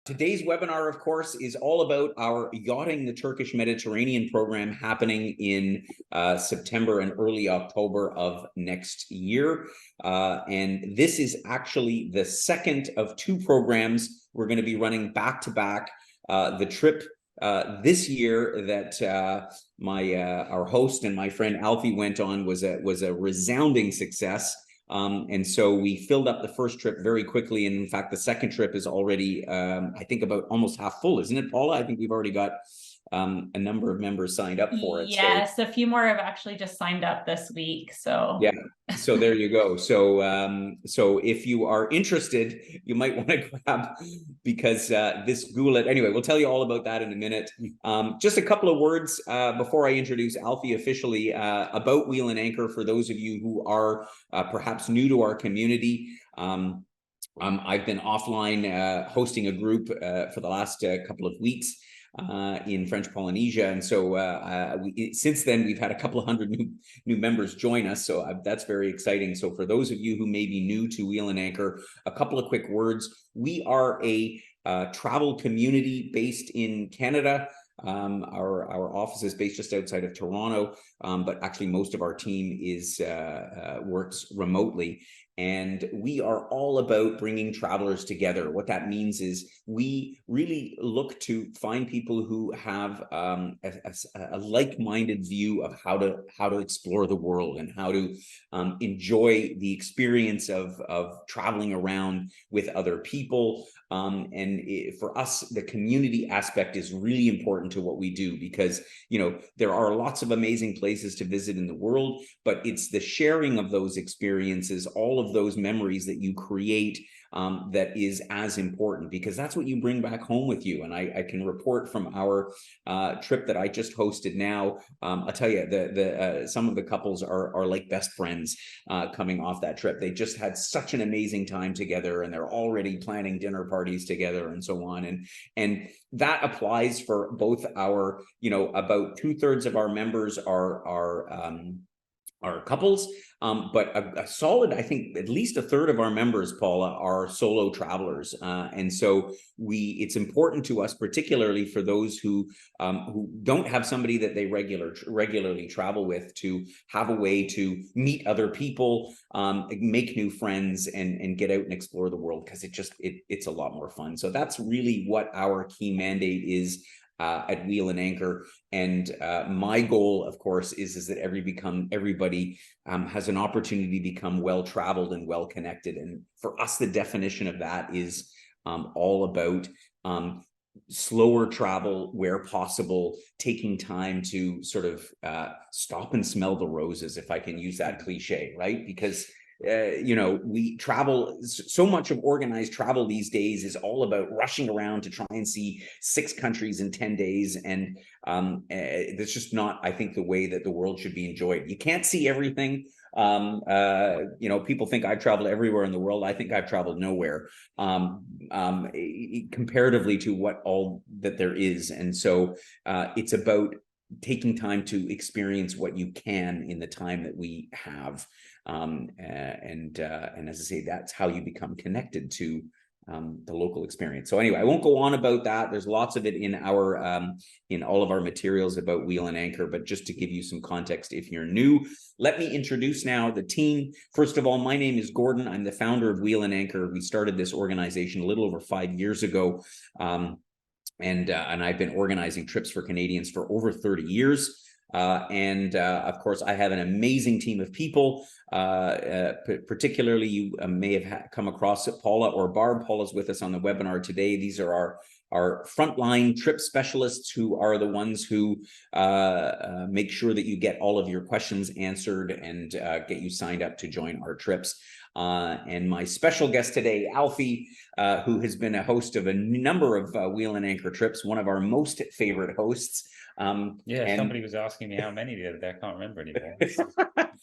Today's webinar, of course, is all about our Yachting the Turkish Mediterranean program happening in September and early October of next year. And this is actually the second of two programs we're going to be running back to back. The trip this year that our host and my friend Alfie went on was a resounding success. And so we filled up the first trip very quickly. And in fact, the second trip is already, I think, about almost half full, isn't it, Paula? I think we've already got a number of members signed up for it. Yes, so a few more have actually just signed up this week. So yeah, so there you go. So if you are interested, you might want to grab, because this gulet, anyway, we'll tell you all about that in a minute. Just a couple of words before I introduce Alfie officially about Wheel and Anchor for those of you who are perhaps new to our community. I've been offline hosting a group for the last couple of weeks in French Polynesia, and so since then we've had a couple of hundred new members join us, so that's very exciting. So for those of you who may be new to Wheel and Anchor, a couple of quick words. We are a travel community based in Canada. Our office is based just outside of Toronto, but actually most of our team works remotely. And we are all about bringing travelers together. What that means is we really look to find people who have a like-minded view of how to explore the world and how to enjoy the experience of traveling around with other people. For us, the community aspect is really important to what we do, because there are lots of amazing places to visit in the world, but it's the sharing of those experiences, all of those memories that you create, that is as important, because that's what you bring back home with you. And I can report from our trip that I just hosted now. I'll tell you, some of the couples are like best friends coming off that trip. They just had such an amazing time together, and they're already planning dinner parties together and so on. And that applies for both our, about 2/3 of our members are couples, but a solid, I think, at least 1/3 of our members, Paula, are solo travelers, and so it's important to us, particularly for those who don't have somebody that they regularly travel with, to have a way to meet other people, make new friends, and get out and explore the world, because it's a lot more fun. So that's really what our key mandate is at Wheel and Anchor. And my goal, of course, is that everybody has an opportunity to become well-traveled and well-connected. And for us, the definition of that is all about slower travel where possible, taking time to sort of stop and smell the roses, if I can use that cliche, right? Because we travel, so much of organized travel these days is all about rushing around to try and see 6 countries in 10 days. And that's just not, I think, the way that the world should be enjoyed. You can't see everything. People think I've traveled everywhere in the world. I think I've traveled nowhere, comparatively to what all that there is. And so it's about taking time to experience what you can in the time that we have. And as I say, that's how you become connected to the local experience. So anyway, I won't go on about that. There's lots of it in all of our materials about Wheel and Anchor, but just to give you some context if you're new, let me introduce now the team. First of all, my name is Gordon. I'm the founder of Wheel and Anchor. We started this organization a little over 5 years ago. And I've been organizing trips for Canadians for over 30 years. Of course, I have an amazing team of people. Particularly, you may have come across Paula or Barb. Paula's with us on the webinar today. These are our frontline trip specialists, who are the ones who make sure that you get all of your questions answered and get you signed up to join our trips. And my special guest today, Alfie, who has been a host of a number of Wheel and Anchor trips, one of our most favorite hosts. Somebody was asking me how many the other day. I can't remember anymore.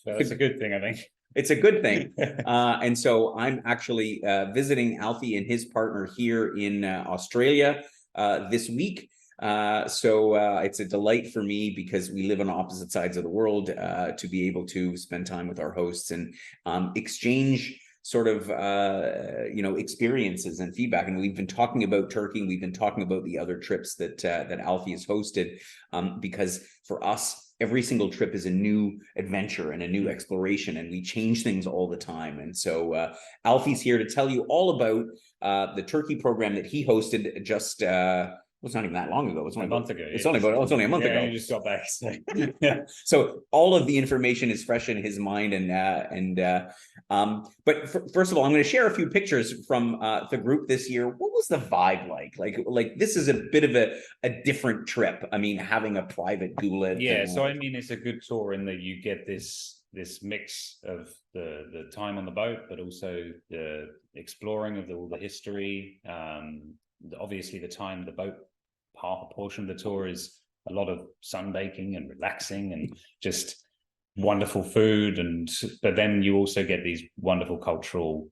So that's a good thing, I think. It's a good thing. And so I'm actually visiting Alfie and his partner here in Australia this week. So it's a delight for me, because we live on opposite sides of the world, to be able to spend time with our hosts and exchange sort of experiences and feedback. And we've been talking about Turkey. We've been talking about the other trips that Alfie has hosted, because for us, every single trip is a new adventure and a new exploration, and we change things all the time. And so Alfie's here to tell you all about the Turkey program that he hosted just it's not even that long ago. It's only a month ago. It's only a month ago. You just got back. So. So all of the information is fresh in his mind, but first of all, I'm going to share a few pictures from the group this year. What was the vibe like? Like this is a bit of a different trip. I mean, having a private gulet. Yeah, so I mean, it's a good tour in that you get this mix of the time on the boat, but also the exploring of all the history. Obviously, the boat portion of the tour is a lot of sunbaking and relaxing and just wonderful food, but then you also get these wonderful cultural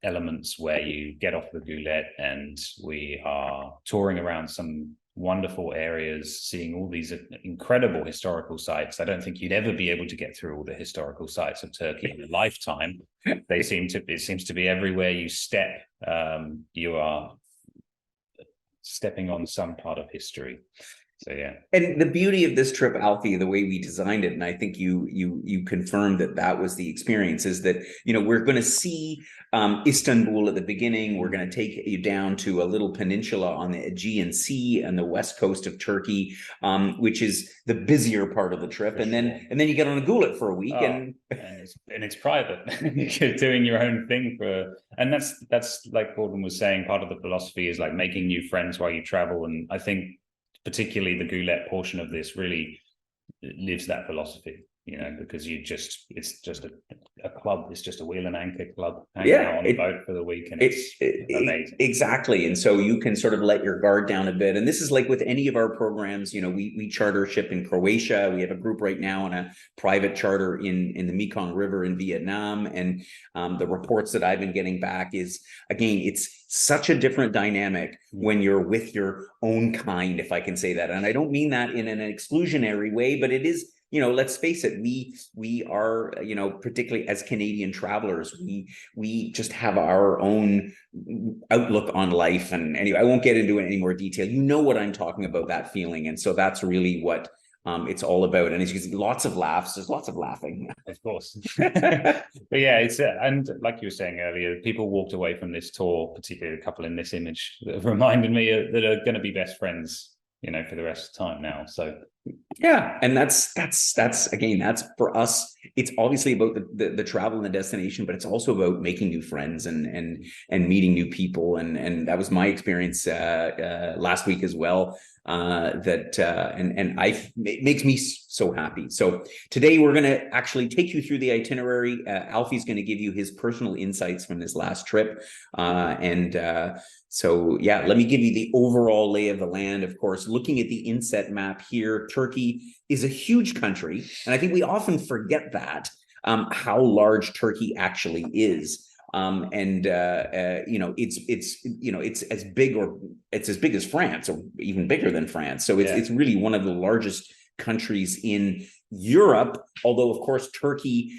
elements where you get off the gulet and we are touring around some wonderful areas, seeing all these incredible historical sites. I don't think you'd ever be able to get through all the historical sites of Turkey in a lifetime. It seems to be everywhere you step, you are stepping on some part of history. So yeah. And the beauty of this trip, Alfie, the way we designed it, and I think you confirmed that was the experience, is that we're going to see Istanbul at the beginning. We're going to take you down to a little peninsula on the Aegean Sea and the west coast of Turkey, which is the busier part of the trip. And then you get on a gulet for a week, and it's private. You're doing your own thing and that's like Gordon was saying, part of the philosophy is like making new friends while you travel. And I think particularly the gulet portion of this really lives that philosophy, because it's just a club. It's just a wheel and anchor club hanging out on the boat for the week, and it's amazing. Exactly. And so you can sort of let your guard down a bit. And this is like with any of our programs, we charter a ship in Croatia. We have a group right now on a private charter in the Mekong River in Vietnam. And the reports that I've been getting back is, again, it's such a different dynamic when you're with your own kind, if I can say that. And I don't mean that in an exclusionary way, but it is, let's face it, we are, particularly as Canadian travelers, we just have our own outlook on life. And anyway, I won't get into any more detail. You know what I'm talking about, that feeling. And so that's really what it's all about. And as you can see, lots of laughs. There's lots of laughing. Of course. But yeah, and like you were saying earlier, people walked away from this tour, particularly a couple in this image, that reminded me that are going to be best friends, for the rest of the time now. So yeah, and that's again, that's for us. It's obviously about the travel and the destination, but it's also about making new friends and meeting new people. And that was my experience last week as well. It makes me so happy. So today we're going to actually take you through the itinerary. Alfie's going to give you his personal insights from this last trip. So yeah, let me give you the overall lay of the land. Of course, looking at the inset map here, Turkey is a huge country. And I think we often forget that, how large Turkey actually is. It's as big as France, or even bigger than France. So it's really one of the largest countries in Europe, although of course Turkey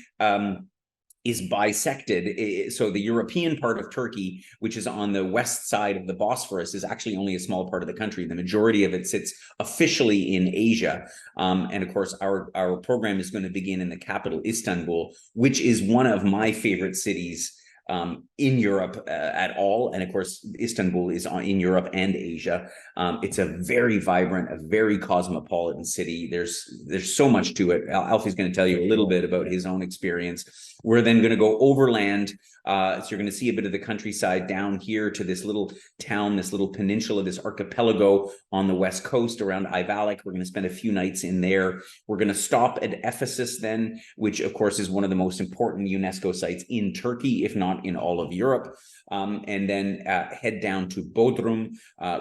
is bisected. So the European part of Turkey, which is on the west side of the Bosphorus, is actually only a small part of the country. The majority of it sits officially in Asia. And of course, our program is going to begin in the capital, Istanbul, which is one of my favorite cities in Europe at all. And of course, Istanbul is in Europe and Asia. It's a very vibrant, a very cosmopolitan city. There's so much to it. Alfie's going to tell you a little bit about his own experience. We're then going to go overland. So you're going to see a bit of the countryside down here to this little town, this little peninsula, this archipelago on the west coast around Ayvalık. We're going to spend a few nights in there. We're going to stop at Ephesus then, which of course is one of the most important UNESCO sites in Turkey, if not in all of Europe. And then head down to Bodrum,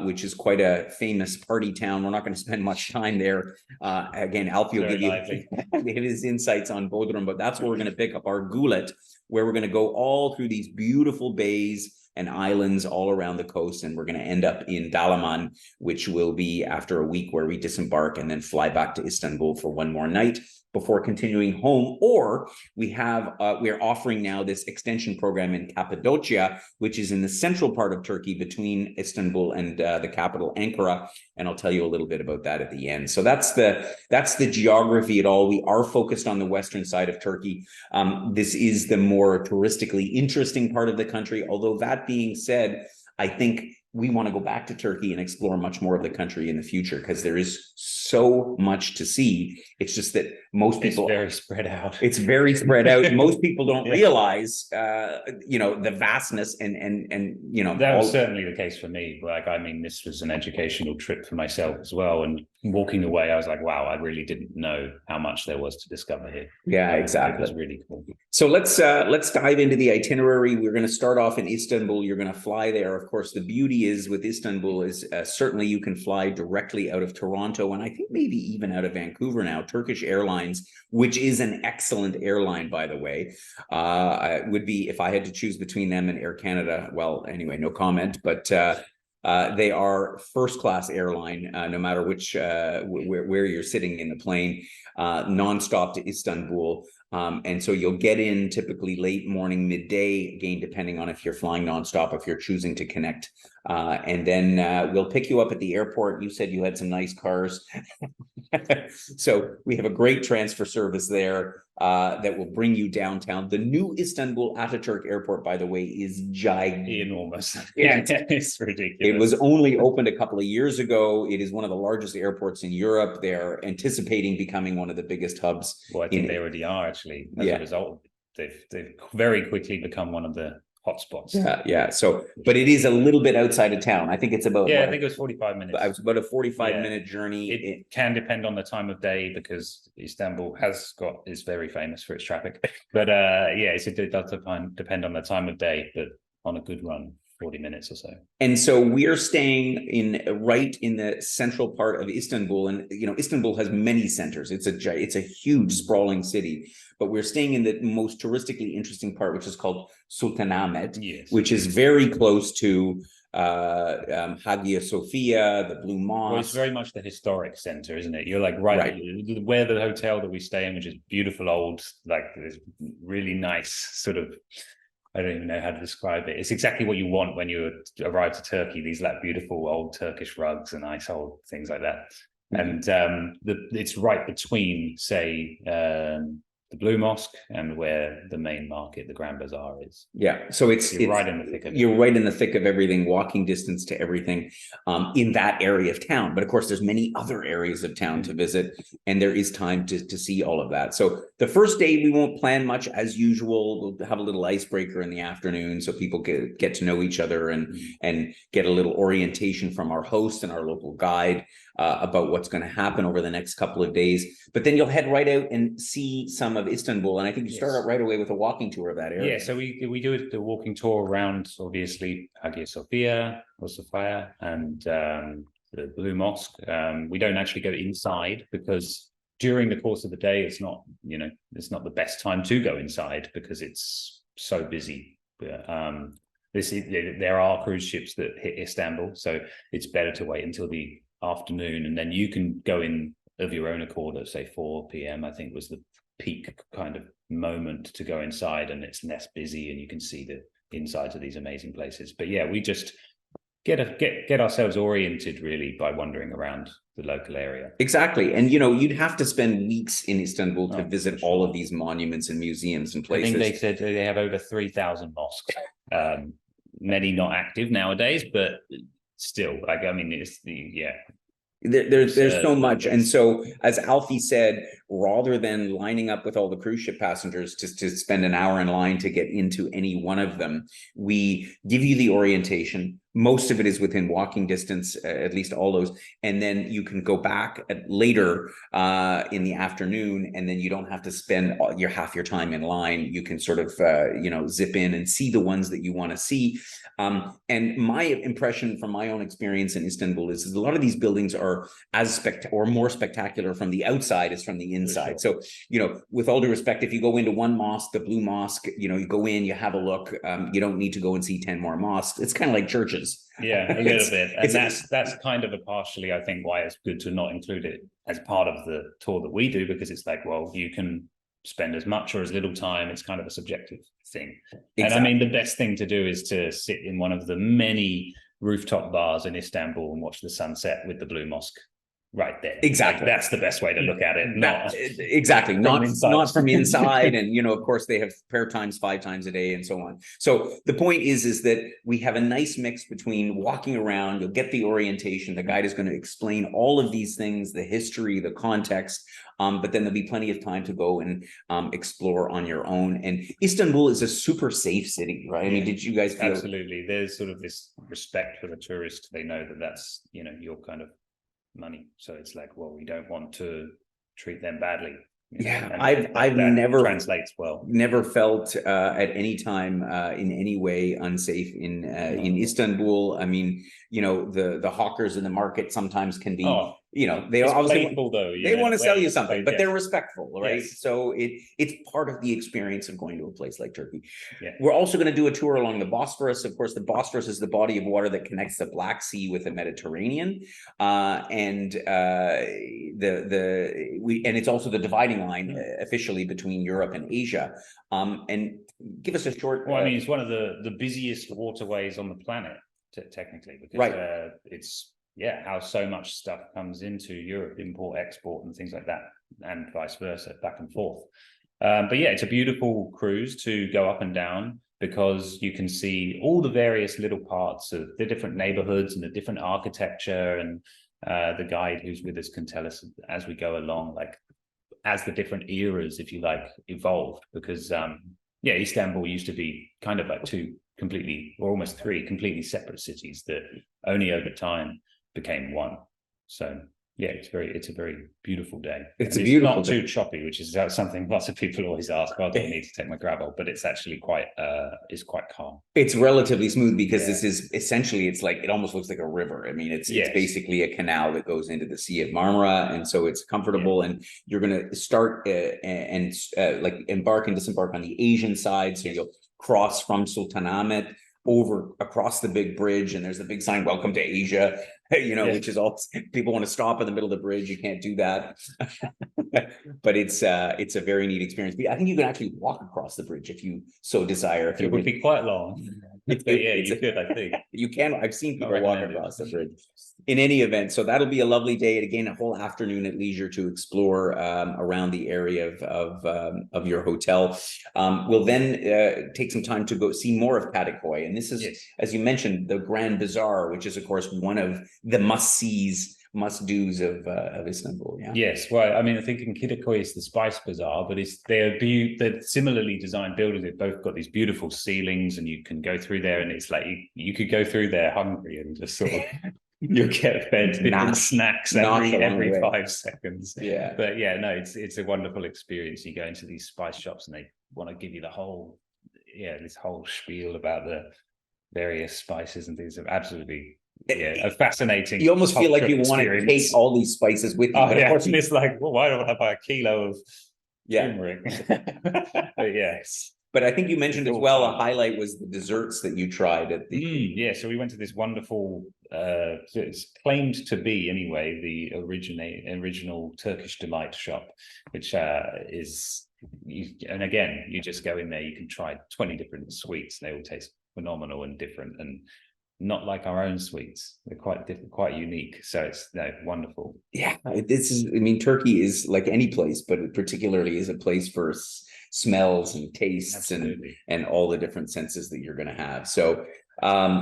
which is quite a famous party town. We're not going to spend much time there. Again, Alfie will give you his insights on Bodrum, but that's where we're going to pick up our gulet, where we're going to go all through these beautiful bays and islands all around the coast. And we're going to end up in Dalaman, which will be after a week where we disembark and then fly back to Istanbul for one more night before continuing home. Or we're offering now this extension program in Cappadocia, which is in the central part of Turkey between Istanbul and the capital Ankara. And I'll tell you a little bit about that at the end. So that's the geography at all. We are focused on the western side of Turkey. This is the more touristically interesting part of the country. Although that being said, I think we want to go back to Turkey and explore much more of the country in the future, because there is so much to see. It's just that most people, it's very spread out. It's very spread out. Most people don't realize, the vastness and that was certainly the case for me. Like, I mean, this was an educational trip for myself as well. And walking away, I was like, wow, I really didn't know how much there was to discover here. Yeah, exactly. It was really cool. So let's dive into the itinerary. We're going to start off in Istanbul. You're going to fly there. Of course, the beauty is with Istanbul is certainly you can fly directly out of Toronto, and I think maybe even out of Vancouver now. Turkish Airlines, which is an excellent airline, by the way, would be, if I had to choose between them and Air Canada, well, anyway, no comment, but they are first-class airline, no matter which where you're sitting in the plane, nonstop to Istanbul. And so you'll get in typically late morning, midday, again, depending on if you're flying nonstop, if you're choosing to connect. And then we'll pick you up at the airport. You said you had some nice cars. So we have a great transfer service there that will bring you downtown. The new Istanbul Ataturk Airport, by the way, is enormous. Yeah, it's ridiculous. It was only opened a couple of years ago. It is one of the largest airports in Europe. They're anticipating becoming one of the biggest hubs. Well, I think they already are, actually. As a result, they've very quickly become one of the hotspots. Yeah. So, but it is a little bit outside of town. I think it's about. I think it was 45 minutes. It was about a 45-minute journey. It can depend on the time of day, because Istanbul is very famous for its traffic. But it does depend on the time of day. But on a good run, 40 minutes or so. And so we are staying right in the central part of Istanbul, and Istanbul has many centers. It's a huge sprawling city, but we're staying in the most touristically interesting part, which is called Sultanahmet, which is very close to Hagia Sophia, the Blue Mosque. Well, it's very much the historic center, isn't it? You're like right where the hotel that we stay in, which is beautiful old, like this really nice sort of, I don't even know how to describe it. It's exactly what you want when you arrive to Turkey. These like beautiful old Turkish rugs and nice old things like that. Mm-hmm. And it's right between, say, the Blue Mosque and where the main market, the Grand Bazaar, is. Yeah, so you're right in the thick of it. You're right in the thick of everything, walking distance to everything in that area of town. But of course, there's many other areas of town to visit, and there is time to see all of that. So the first day, we won't plan much as usual. We'll have a little icebreaker in the afternoon so people get to know each other and get a little orientation from our host and our local guide about what's going to happen over the next couple of days. But then you'll head right out and see some of Istanbul. And I think you start out right away with a walking tour of that area. Yeah, so we do the walking tour around, obviously, Hagia Sophia, or Sophia, and the Blue Mosque. We don't actually go inside, because during the course of the day, it's not the best time to go inside, because it's so busy. There are cruise ships that hit Istanbul, so it's better to wait until the afternoon, and then you can go in of your own accord at, say, 4 p.m. I think was the peak kind of moment to go inside, and it's less busy and you can see the insides of these amazing places. But yeah, we just get ourselves oriented really by wandering around the local area. Exactly. And you'd have to spend weeks in Istanbul to visit all of these monuments and museums and places. I think they said they have over 3,000 mosques, many not active nowadays, but still, like, I mean, there's so much. And so, as Alfie said, rather than lining up with all the cruise ship passengers to spend an hour in line to get into any one of them, we give you the orientation. Most of it is within walking distance, at least all those. And then you can go back later in the afternoon, and then you don't have to spend half your time in line. You can sort of, zip in and see the ones that you want to see. And my impression from my own experience in Istanbul is a lot of these buildings are more spectacular from the outside as from the inside. sure. So, you know, with all due respect, if you go into one mosque, the Blue Mosque, you know, you go in, you have a look, you don't need to go and see 10 more mosques. It's kind of like churches. Yeah, a little bit. And it's that's kind of a partially, I think, why it's good to not include it as part of the tour that we do, because it's like, well, you can spend as much or as little time. It's kind of a subjective thing. Exactly. And I mean, the best thing to do is to sit in one of the many rooftop bars in Istanbul and watch the sunset with the Blue Mosque right there. Exactly. Like, that's the best way to look at it. Not exactly. Not from inside. And, you know, of course they have prayer times 5 times a day and so on. So the point is that we have a nice mix between walking around, you'll get the orientation. The guide is going to explain all of these things, the history, the context, but then there'll be plenty of time to go and explore on your own. And Istanbul is a super safe city, right? I mean, did you guys feel? Absolutely. There's sort of this respect for the tourist. They know that that's, you know, your kind of money. So it's like, well, we don't want to treat them badly. Yeah, I've never translates well. Never felt at any time in any way unsafe in Istanbul. I mean, you know, the hawkers in the market sometimes can be, you know, they obviously playful, though, they want to sell you something, but they're respectful, right? Yes. So it's part of the experience of going to a place like Turkey. Yeah. We're also going to do a tour along the Bosphorus. Of course, the Bosphorus is the body of water that connects the Black Sea with the Mediterranean, and it's also the dividing line officially between Europe and Asia. And give us a short. Well, I mean, it's one of the busiest waterways on the planet, technically, because it's how so much stuff comes into Europe, import, export, and things like that, and vice versa, back and forth. But yeah, it's a beautiful cruise to go up and down, because you can see all the various little parts of the different neighborhoods and the different architecture, and the guide who's with us can tell us as we go along, like as the different eras, if you like, evolved, because Istanbul used to be kind of like 2 completely, or almost 3 completely separate cities that only over time became one. So yeah, it's a very beautiful day. It's beautiful not too choppy, which is something lots of people always ask. Well, do I need to take my gravel? But it's actually quite calm. It's relatively smooth, because this is essentially, it's like, it almost looks like a river. I mean, it's basically a canal that goes into the Sea of Marmara, and so it's comfortable. And you're going to start and like embark and disembark on the Asian side, so you'll cross from Sultanahmet over across the big bridge, and there's the big sign, "Welcome to Asia," you know, which is all, people want to stop in the middle of the bridge. You can't do that. But it's a very neat experience. I think you can actually walk across the bridge if you so desire. If it would be quite long. You could, I think. You can. I've seen people walk across the bridge. In any event, so that'll be a lovely day. And again, a whole afternoon at leisure to explore around the area of your hotel. We'll then take some time to go see more of Kadıköy. And this is, as you mentioned, the Grand Bazaar, which is, of course, one of the must-sees, must-dos of Istanbul. Yeah. Yes. Well, I mean, I think in Kadıköy is the Spice Bazaar, but they're similarly designed buildings. They've both got these beautiful ceilings, and you can go through there, and it's like you could go through there hungry and just sort of you'll get fed different snacks every 5 seconds. Yeah. But yeah, no, it's a wonderful experience. You go into these spice shops, and they want to give you this whole spiel about the various spices and things. Absolutely. Yeah, a fascinating. You almost feel like you want to take all these spices with you. But of course, it's like, well, why don't I buy a kilo of turmeric? But yes. But I think you mentioned as well, a highlight was the desserts that you tried at the. So we went to this wonderful, it's claimed to be anyway, the original Turkish delight shop, which is, and again, you just go in there, you can try 20 different sweets. They all taste phenomenal and different, and not like our own sweets. They're quite different, quite unique. So it's wonderful. Yeah, Turkey is like any place, but it particularly is a place for smells and tastes and all the different senses that you're going to have. So that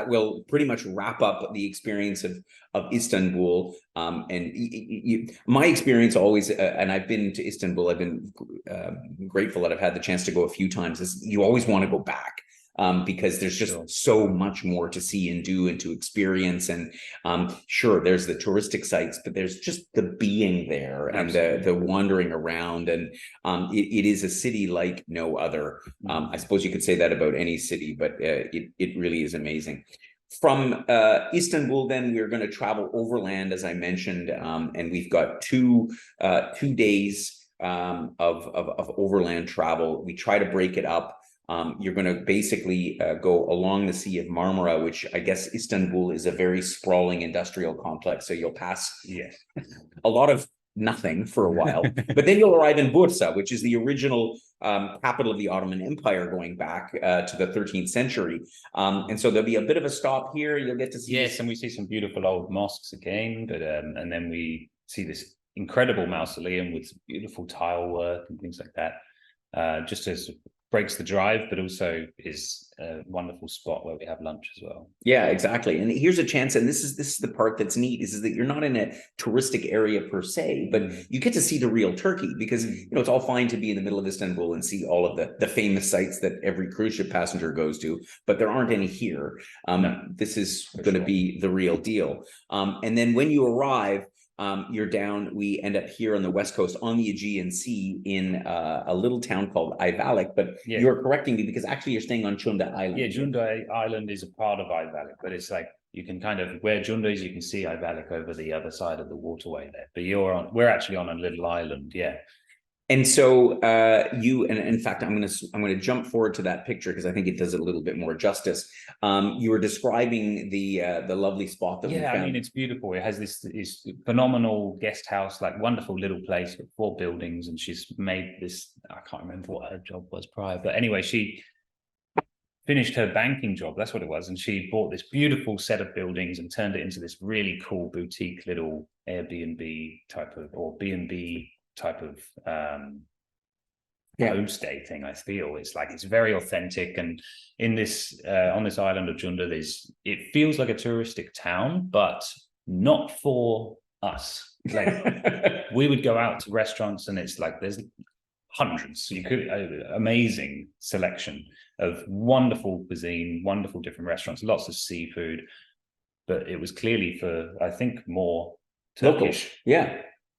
will pretty much wrap up the experience of Istanbul. My experience always, and I've been to Istanbul, I've been grateful that I've had the chance to go a few times, is you always want to go back. Because there's just so much more to see and do and to experience. And sure, there's the touristic sites, but there's just the being there and the wandering around. And it is a city like no other. I suppose you could say that about any city, but it really is amazing. From Istanbul, then we're going to travel overland, as I mentioned, and we've got 2 days of overland travel. We try to break it up. You're going to basically go along the Sea of Marmara, which I guess Istanbul is a very sprawling industrial complex. So you'll pass a lot of nothing for a while, but then you'll arrive in Bursa, which is the original capital of the Ottoman Empire going back to the 13th century. And so there'll be a bit of a stop here. You'll get to see. Yes, and we see some beautiful old mosques again, but and then we see this incredible mausoleum with beautiful tile work and things like that. Just as breaks the drive, but also is a wonderful spot where we have lunch as well. Yeah, exactly. And here's a chance, and this is the part that's neat, is that you're not in a touristic area per se, but you get to see the real Turkey, because it's all fine to be in the middle of Istanbul and see all of the famous sites that every cruise ship passenger goes to, but there aren't any here. This is going to be the real deal. And then when you arrive, you're down, we end up here on the west coast on the Aegean Sea in a little town called Ayvalık, but you're correcting me because actually you're staying on Chunda Island. Yeah, Chunda Island is a part of Ayvalık, but it's like you can kind of, where Chunda is, you can see Ayvalık over the other side of the waterway there. But we're actually on a little island, And so and in fact, I'm going to jump forward to that picture because I think it does it a little bit more justice. You were describing the lovely spot that we found. I mean, it's beautiful. It has this phenomenal guest house, like wonderful little place with 4 buildings, and she's made this. I can't remember what her job was prior, but anyway, she finished her banking job. That's what it was, and she bought this beautiful set of buildings and turned it into this really cool boutique little Airbnb type of, or B&B type of homestay thing. I feel it's very authentic, and in this on this island of Chunda, it feels like a touristic town, but not for us. Like we would go out to restaurants and it's like there's hundreds, amazing selection of wonderful cuisine, wonderful different restaurants, lots of seafood, but it was clearly for, I think, more Turkish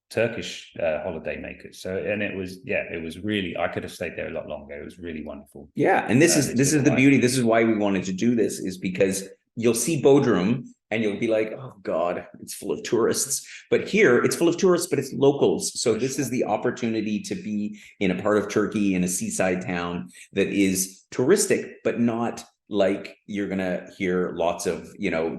Turkish holiday makers. So, and it was really, I could have stayed there a lot longer. It was really wonderful. Yeah, and this is the beauty. This is why we wanted to do this, is because you'll see Bodrum and you'll be like, oh God, it's full of tourists. But here it's full of tourists, but it's locals. So this is the opportunity to be in a part of Turkey, in a seaside town that is touristic, but not like you're gonna hear lots of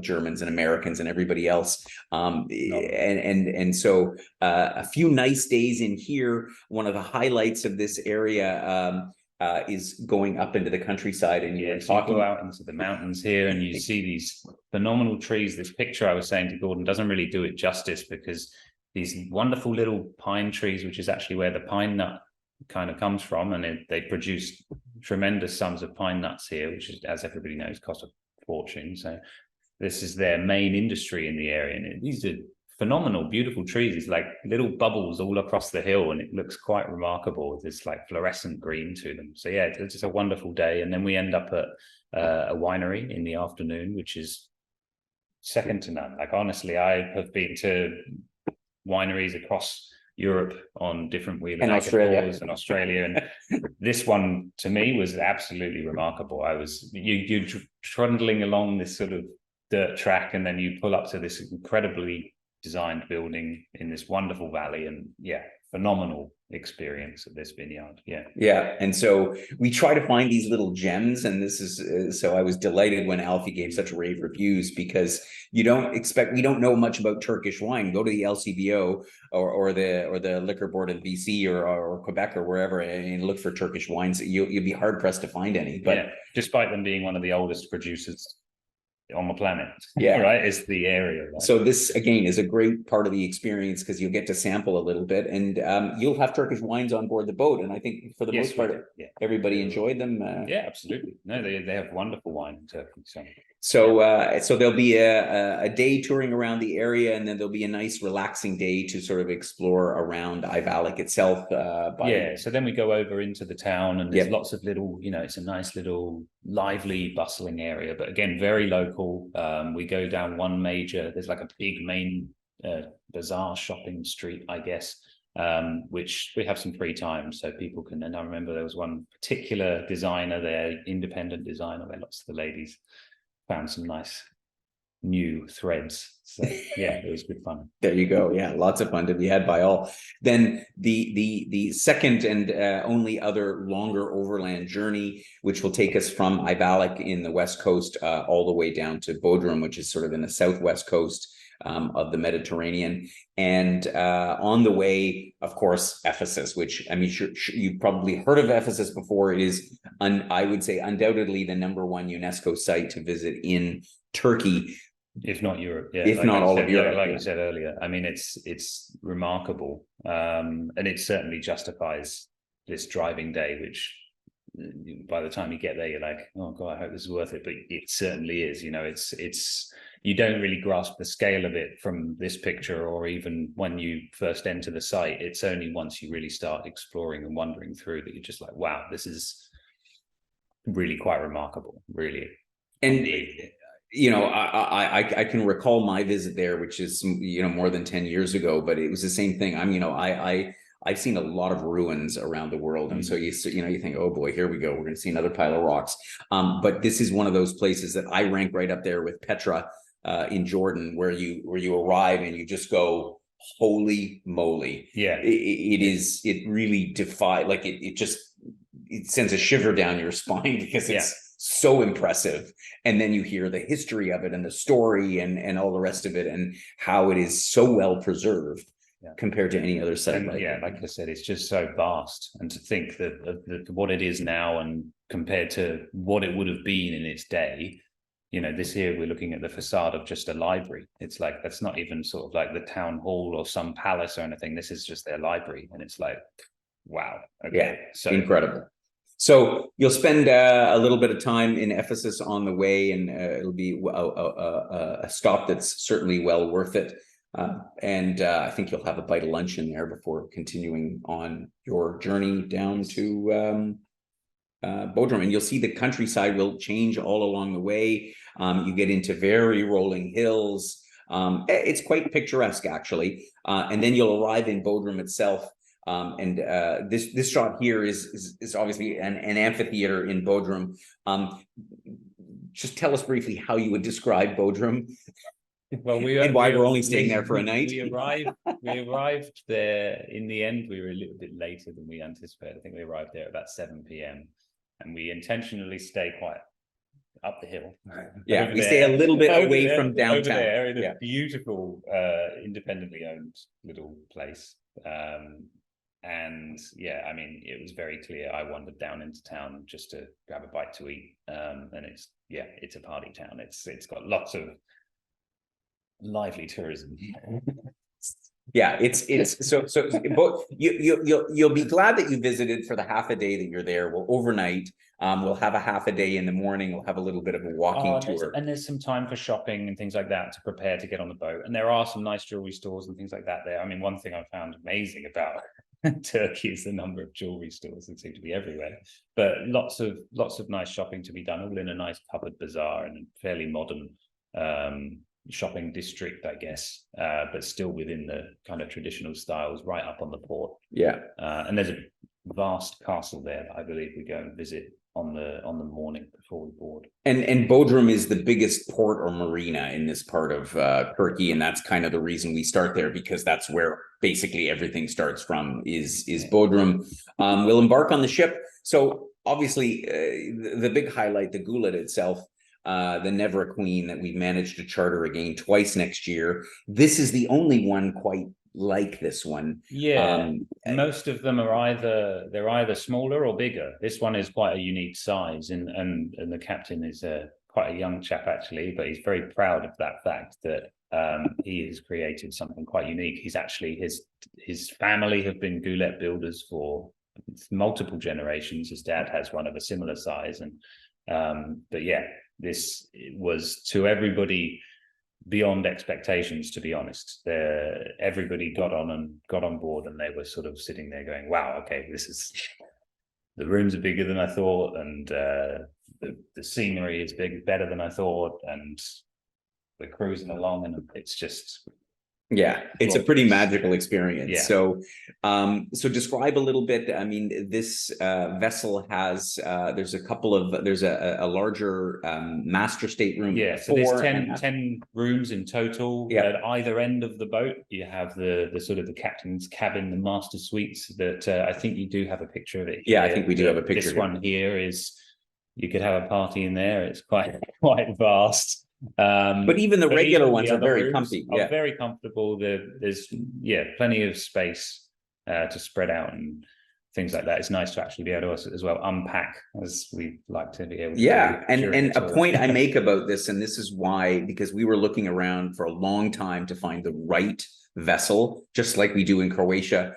Germans and Americans and everybody else. And so a few nice days in here. One of the highlights of this area is going up into the countryside, and you go out into the mountains here and you see these phenomenal trees. This picture, I was saying to Gordon, doesn't really do it justice, because these wonderful little pine trees, which is actually where the pine nut kind of comes from, and they produce tremendous sums of pine nuts here, which is, as everybody knows, cost a fortune. So this is their main industry in the area, and these are phenomenal, beautiful trees. It's like little bubbles all across the hill, and it looks quite remarkable with this like fluorescent green to them. So yeah, it's just a wonderful day. And then we end up at a winery in the afternoon, which is second to none. Like honestly, I have been to wineries across Europe on different wheelers and Australia, and this one to me was absolutely remarkable. I was you trundling along this sort of dirt track, and then you pull up to this incredibly designed building in this wonderful valley, and phenomenal experience at this vineyard. And so we try to find these little gems, and this is so I was delighted when Alfie gave such rave reviews, because we don't know much about Turkish wine. Go to the LCBO or the liquor board in BC or Quebec or wherever and look for Turkish wines. You'll be hard pressed to find any, but despite them being one of the oldest producers on the planet, right, is the area, right? So this again is a great part of the experience, because you'll get to sample a little bit, and you'll have Turkish wines on board the boat, and I think for the most part everybody enjoyed them. Absolutely. No, they have wonderful wine in Turkey. So there'll be a day touring around the area, and then there'll be a nice relaxing day to sort of explore around Ayvalık itself. So then we go over into the town, and there's lots of little, it's a nice little lively, bustling area, but again, very local. We go down there's like a big main bazaar shopping street, I guess, which we have some free time so people can, and I remember there was one particular designer there, independent designer, where lots of the ladies found some nice new threads. So yeah, it was good fun. There you go. Yeah, lots of fun to be had by all. Then the second and only other longer overland journey, which will take us from Ayvalık in the west coast all the way down to Bodrum, which is sort of in the southwest coast of the Mediterranean. And on the way, of course, Ephesus, which, I mean, you've probably heard of Ephesus before. It is, I would say, undoubtedly the #1 UNESCO site to visit in Turkey. If not Europe, yeah. If not all of Europe, like I said earlier. I mean, it's remarkable, and it certainly justifies this driving day. Which, by the time you get there, you're like, oh god, I hope this is worth it. But it certainly is. You know, it's you don't really grasp the scale of it from this picture, or even when you first enter the site. It's only once you really start exploring and wandering through that you're just like, wow, this is really quite remarkable, really. And you know, I can recall my visit there, which is, you know, more than 10 years ago, but it was the same thing. I'm, you know, I've seen a lot of ruins around the world. And so you know, you think, oh boy, here we go. We're going to see another pile of rocks. But this is one of those places that I rank right up there with Petra in Jordan, where you arrive and you just go, holy moly. Yeah. It really defies, like it sends a shiver down your spine because it's so impressive. And then you hear the history of it and the story and all the rest of it, and how it is so well preserved compared to any other site. Like I said, it's just so vast. And to think that what it is now and compared to what it would have been in its day, you know, this here, we're looking at the facade of just a library. It's like, that's not even sort of like the town hall or some palace or anything. This is just their library. And it's like, wow. Okay. Yeah, so incredible. So you'll spend a little bit of time in Ephesus on the way, and it'll be a stop that's certainly well worth it. And I think you'll have a bite of lunch in there before continuing on your journey down to Bodrum. And you'll see the countryside will change all along the way. You get into very rolling hills. It's quite picturesque, actually. And then you'll arrive in Bodrum itself. And this shot here is obviously an amphitheater in Bodrum. Just tell us briefly how you would describe Bodrum. Well, and why we're only staying there for a night. We arrived there. In the end, we were a little bit later than we anticipated. I think we arrived there at about 7 p.m. and we intentionally stay quite up the hill. Yeah, we stay a little bit away from downtown. Over there in a beautiful, independently owned little place. And yeah, I mean, it was very clear. I wandered down into town just to grab a bite to eat. And it's a party town. It's got lots of lively tourism. Yeah, it's so you'll be glad that you visited for the half a day that you're there. We'll overnight. We'll have a half a day in the morning. We'll have a little bit of a walking tour. And there's some time for shopping and things like that to prepare to get on the boat. And there are some nice jewelry stores and things like that there. I mean, one thing I found amazing about Turkey is the number of jewelry stores that seem to be everywhere. But lots of nice shopping to be done, all in a nice covered bazaar and a fairly modern shopping district, I guess, but still within the kind of traditional styles, right up on the port. Yeah. And there's a vast castle there that I believe we go and visit on the morning before we board. And Bodrum is the biggest port or marina in this part of Turkey, and that's kind of the reason we start there, because that's where basically everything starts from is Bodrum. We'll embark on the ship. So obviously the big highlight, the gulet itself, the Never a Queen that we've managed to charter again twice next year. This is the only one quite like this one. Yeah, most of them are either smaller or bigger. This one is quite a unique size, and the captain is quite a young chap actually, but he's very proud of that fact that he has created something quite unique. He's actually his family have been gulet builders for multiple generations. His dad has one of a similar size, and but yeah, this was to everybody beyond expectations, to be honest. Everybody got on board, and they were sort of sitting there going, wow, okay, the rooms are bigger than I thought, and the scenery is better than I thought, and we're cruising along, and it's just Yeah, it's a pretty magical experience. Yeah. So, so describe a little bit. I mean, this vessel has there's a couple of there's a larger master stateroom. Yeah, so there's 10 rooms in total. Yeah. At either end of the boat, you have the sort of the captain's cabin, the master suites. That I think you do have a picture of it. Yeah, I think we do have a picture. This one here is, you could have a party in there. It's quite vast. But even the regular ones are very comfy. Are very comfortable. There's plenty of space to spread out and things like that. It's nice to actually be able to as well unpack, as we like to be able to. Yeah, and a point I make about this, and this is why, because we were looking around for a long time to find the right vessel, just like we do in Croatia.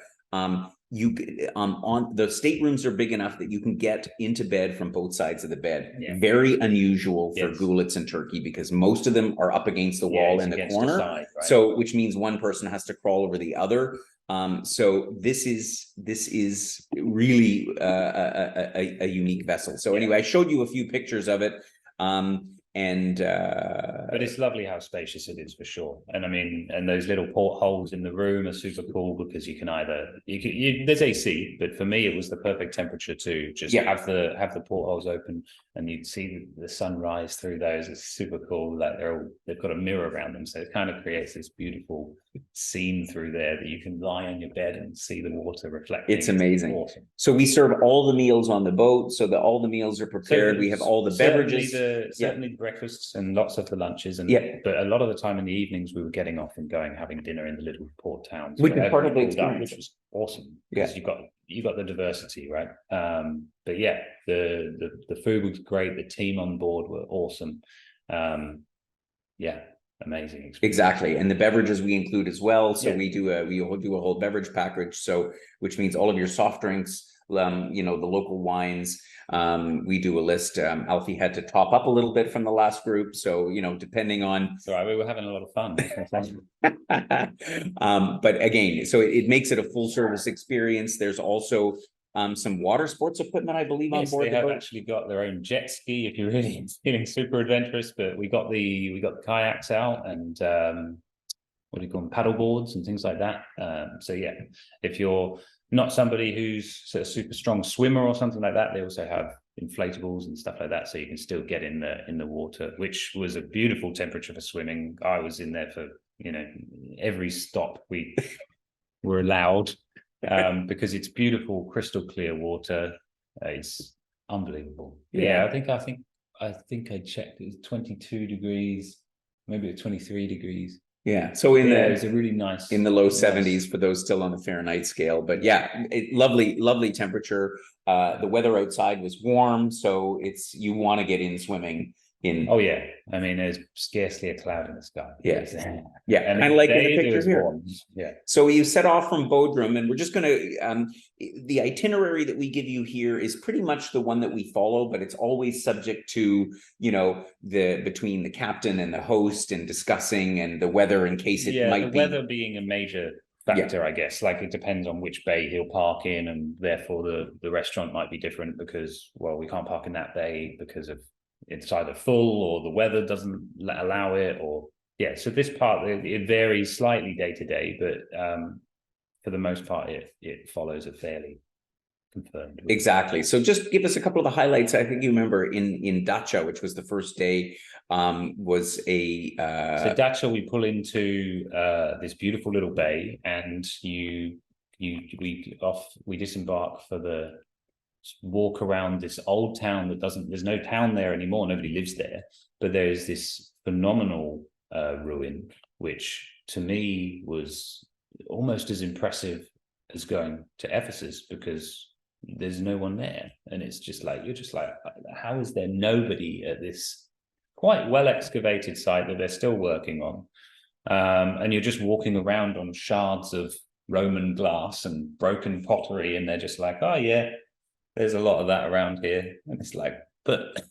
You on the staterooms are big enough that you can get into bed from both sides of the bed. Very unusual for gulets in Turkey, because most of them are up against the wall in the corner. The side, right? So which means one person has to crawl over the other. So this is really a unique vessel. So anyway, I showed you a few pictures of it. But it's lovely how spacious it is, for sure. And I mean, and those little portholes in the room are super cool, because you can either there's AC, but for me it was the perfect temperature to just have the portholes open, and you'd see the sun rise through those. It's super cool. Like they've got a mirror around them, so it kind of creates this beautiful scene through there that you can lie on your bed and see the water reflecting. It's amazing. Awesome. So we serve all the meals on the boat, so that all the meals are prepared. So we have all the beverages, certainly the breakfasts and lots of the lunches, and but a lot of the time in the evenings we were getting off and having dinner in the little port towns, which is part of the experience, which was awesome, because you got the diversity, right? But yeah, the food was great. The team on board were awesome. Amazing experience. Exactly. And the beverages we include as well. So we do a whole beverage package. So which means all of your soft drinks, the local wines. We do a list. Alfie had to top up a little bit from the last group. So, depending on. It's all right. We were having a lot of fun. But again, so it makes it a full service experience. There's also some water sports equipment, I believe, on board. They have actually got their own jet ski if you're really feeling super adventurous. But we got the kayaks out, and what do you call them, paddle boards and things like that. So yeah, if you're not somebody who's sort of super strong swimmer or something like that, they also have inflatables and stuff like that, so you can still get in the water, which was a beautiful temperature for swimming. I was in there for every stop we were allowed. Because it's beautiful, crystal clear water. It's unbelievable. I think I checked. It was 22 degrees, maybe 23 degrees. Yeah. So it was a really nice, in the low 70s for those still on the Fahrenheit scale. But lovely temperature. The weather outside was warm, so you want to get in swimming. Oh yeah, I mean, there's scarcely a cloud in the sky. And I like the picture here. Warm. Yeah. So you set off from Bodrum, and we're just going to the itinerary that we give you here is pretty much the one that we follow, but it's always subject to between the captain and the host and discussing, and the weather in case it might be. Weather being a major factor, I guess. Like, it depends on which bay he'll park in, and therefore the restaurant might be different, because we can't park in that bay because of it's either full or the weather doesn't allow it, so this part it varies slightly day to day, but for the most part it follows a fairly confirmed route. Exactly. So just give us a couple of the highlights. I think you remember in Dacia, which was the first day, was a so Dacia, we pull into this beautiful little bay, and we disembark for the walk around this old town there's no town there anymore, nobody lives there, but there's this phenomenal ruin, which to me was almost as impressive as going to Ephesus, because there's no one there, and it's just like, you're just like, how is there nobody at this quite well excavated site that they're still working on, and you're just walking around on shards of Roman glass and broken pottery, and they're just like, oh yeah, there's a lot of that around here. And it's like,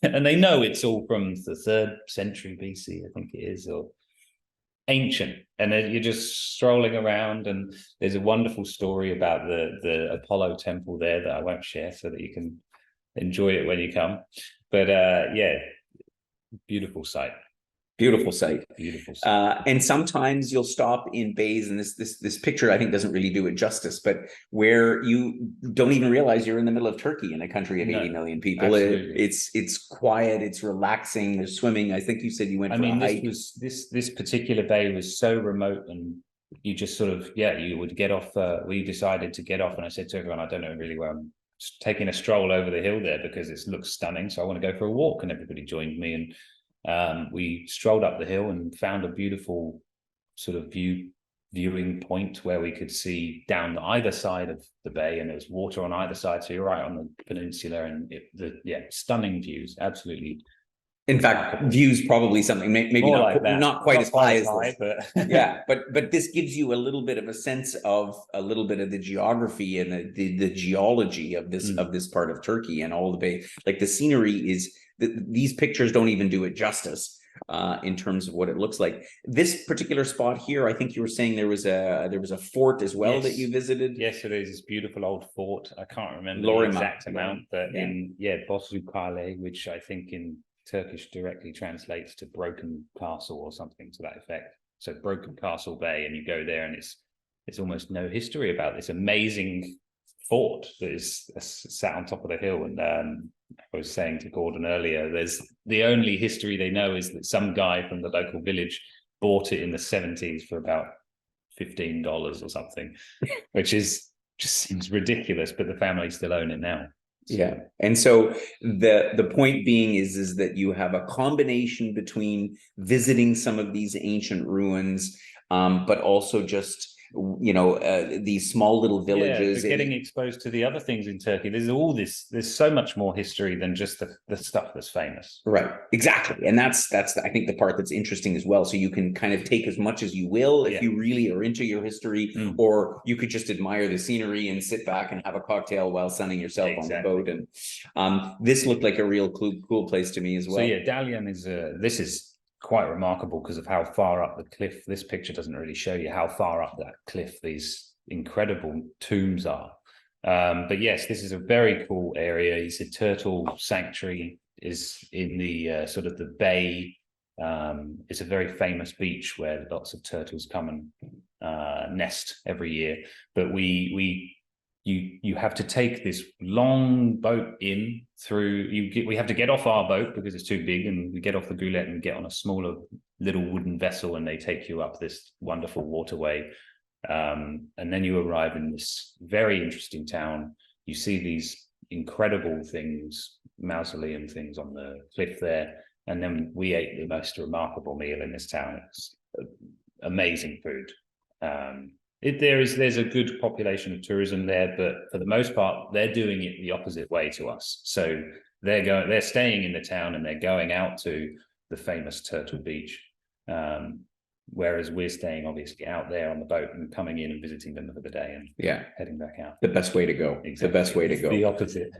and they know it's all from the 3rd century BC, I think it is, or ancient. And then you're just strolling around, and there's a wonderful story about the Apollo temple there that I won't share, so that you can enjoy it when you come. But beautiful sight. Beautiful sight. Beautiful sight. And sometimes you'll stop in bays, and this picture I think doesn't really do it justice, but where you don't even realize you're in the middle of Turkey, in a country of 80 million people. It's quiet, it's relaxing. There's swimming. I think you said you went for a hike. This particular bay was so remote, and you just sort of, you would get off. We decided to get off, and I said to everyone, I don't know really where I'm taking a stroll over the hill there because it looks stunning, so I want to go for a walk, and everybody joined me, and we strolled up the hill and found a beautiful sort of viewing point where we could see down either side of the bay, and there was water on either side, so you're right on the peninsula, and stunning views, absolutely. In fact, views probably something maybe not quite as high as this. But yeah, but this gives you a little bit of a sense of a little bit of the geography and the geology of this part of Turkey, and all the bay. Like, the scenery is, these pictures don't even do it justice in terms of what it looks like. This particular spot here, I think you were saying there was a fort as well that you visited. Yes, so there's this beautiful old fort. I can't remember the exact amount, but in Bozukale, which I think in Turkish directly translates to broken castle or something to that effect. So Broken Castle Bay, and you go there, and it's almost no history about this amazing fort that is sat on top of the hill. And I was saying to Gordon earlier, there's the only history they know is that some guy from the local village bought it in the 70s for about $15 or something, which just seems ridiculous, but the family still own it now. Yeah. And so the point being is that you have a combination between visiting some of these ancient ruins, but also just, these small little villages. Getting exposed to the other things in Turkey. There's so much more history than just the stuff that's famous. Right. Exactly. And that's I think the part that's interesting as well. So you can kind of take as much as you will if you really are into your history, or you could just admire the scenery and sit back and have a cocktail while sunning yourself on the boat. And this looked like a real cool place to me as well. So Dalyan this is quite remarkable because of how far up the cliff. This picture doesn't really show you how far up that cliff these incredible tombs are. But yes, this is a very cool area. It's a turtle sanctuary, is in the sort of the bay. It's a very famous beach where lots of turtles come and nest every year. But you have to take this long boat in through. We have to get off our boat because it's too big, and we get off the gulet and get on a smaller little wooden vessel, and they take you up this wonderful waterway. And then you arrive in this very interesting town. You see these incredible things, mausoleum things on the cliff there. And then we ate the most remarkable meal in this town. It's amazing food. There's a good population of tourism there, but for the most part, they're doing it the opposite way to us. So they're staying in the town, and they're going out to the famous Turtle Beach. Whereas we're staying obviously out there on the boat and coming in and visiting them for the day and heading back out. The best way to go. Exactly. The best way to go. The opposite.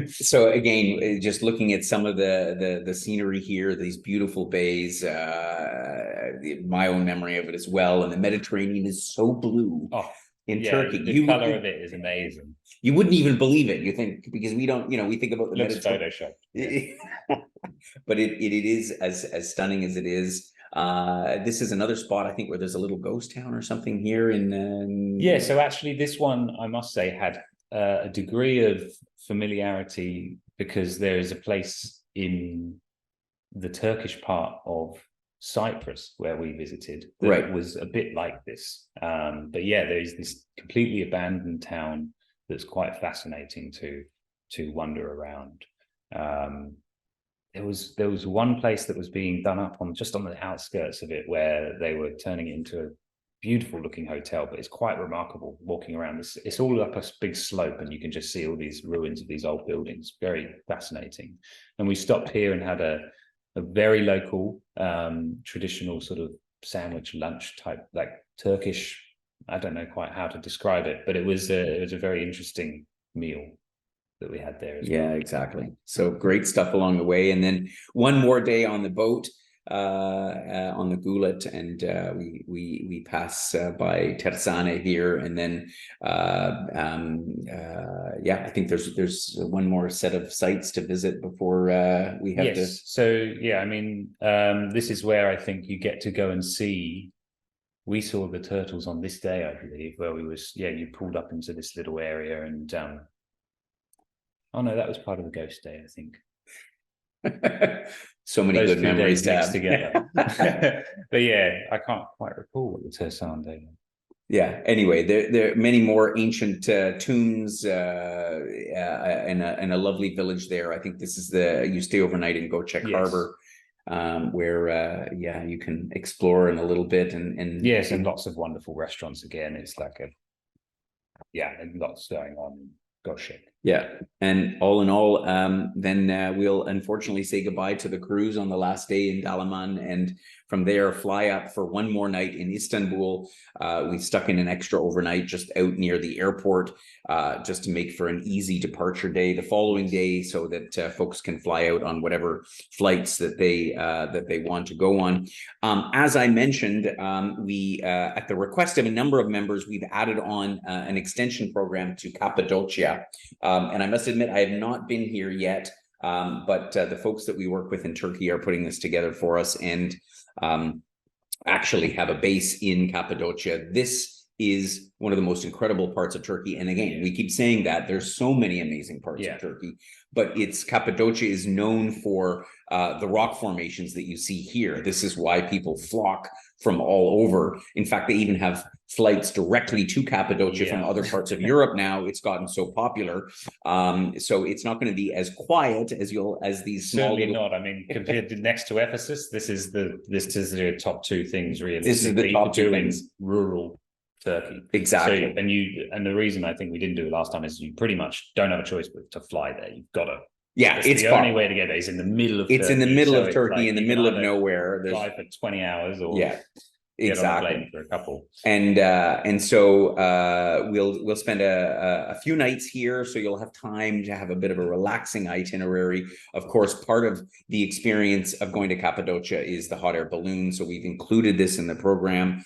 So again, just looking at some of the scenery here, these beautiful bays, my own memory of it as well. And the Mediterranean is so blue in Turkey. The color of it is amazing. You wouldn't even believe it. You think, because we don't, we think about the Mediterranean. Photoshop. But it is as stunning as it is. This is another spot, I think, where there's a little ghost town or something here in so actually this one, I must say, had a degree of familiarity because there is a place in the Turkish part of Cyprus where we visited that was a bit like this. But there's this completely abandoned town that's quite fascinating to wander around. There was one place that was being done up just on the outskirts of it, where they were turning it into a beautiful looking hotel, but it's quite remarkable walking around this. It's all up a big slope, and you can just see all these ruins of these old buildings. Very fascinating. And we stopped here and had a very local traditional sort of sandwich lunch type, like Turkish. I don't know quite how to describe it, but it was a very interesting meal that we had there as well. Exactly. So great stuff along the way. And then one more day on the boat. on the Gulet, and we pass by Tersane here, and then yeah, I think there's one more set of sites to visit before we have Yes. So yeah, I mean, this is where I think you get to go and see. We saw the turtles on this day, I believe, where you pulled up into this little area, and oh no, that was part of the ghost day, I think. So many Those good two memories days to mixed have. together. But yeah, I can't quite recall what the Tursan day was. Yeah. Anyway, there are many more ancient tombs and a lovely village there. I think this is you stay overnight in Göcek Yes. Harbor, where yeah, you can explore in a little bit, and yes, and lots of wonderful restaurants again. It's like and lots going on in Göcek. Yeah, and all in all, then we'll unfortunately say goodbye to the cruise on the last day in Dalaman, and from there fly up for one more night in Istanbul. We stuck in an extra overnight just out near the airport, just to make for an easy departure day the following day, so that folks can fly out on whatever flights that they want to go on. As I mentioned, we at the request of a number of members, we've added on an extension program to Cappadocia. And I must admit, I have not been here yet, but the folks that we work with in Turkey are putting this together for us, and actually have a base in Cappadocia. This is one of the most incredible parts of Turkey. And again, we keep saying that there's so many amazing parts of Turkey, but Cappadocia is known for the rock formations that you see here. This is why people flock from all over. In fact, they even have flights directly to Cappadocia from other parts of Europe now. It's gotten so popular. So it's not going to be as quiet as these small Certainly not. I mean, compared to next to Ephesus, this is the top two things really. This is the top two things. Rural Turkey. Exactly. So, and the reason I think we didn't do it last time is you pretty much don't have a choice but to fly there. You've got to. Yeah, it's the only way to get there is in the middle of Turkey. It's in the middle of Turkey, like in the middle of nowhere. There's fly for 20 hours or exactly for a couple. And so we'll spend a few nights here, so you'll have time to have a bit of a relaxing itinerary. Of course, part of the experience of going to Cappadocia is the hot air balloon, so we've included this in the program